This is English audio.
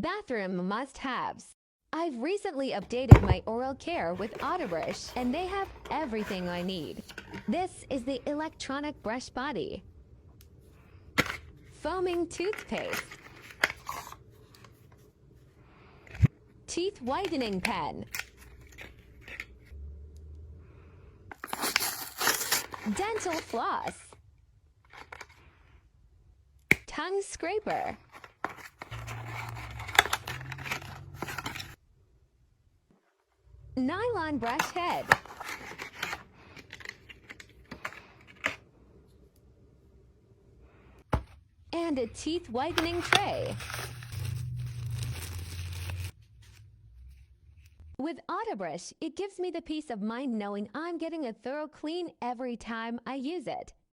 Bathroom must-haves. I've recently updated my oral care with Autobrush, and they have everything I need. This is the electronic brush body. Foaming toothpaste. Teeth whitening pen. Dental floss. Tongue scraper. Nylon brush head. And a teeth whitening tray. With Autobrush, it gives me the peace of mind knowing I'm getting a thorough clean every time I use it.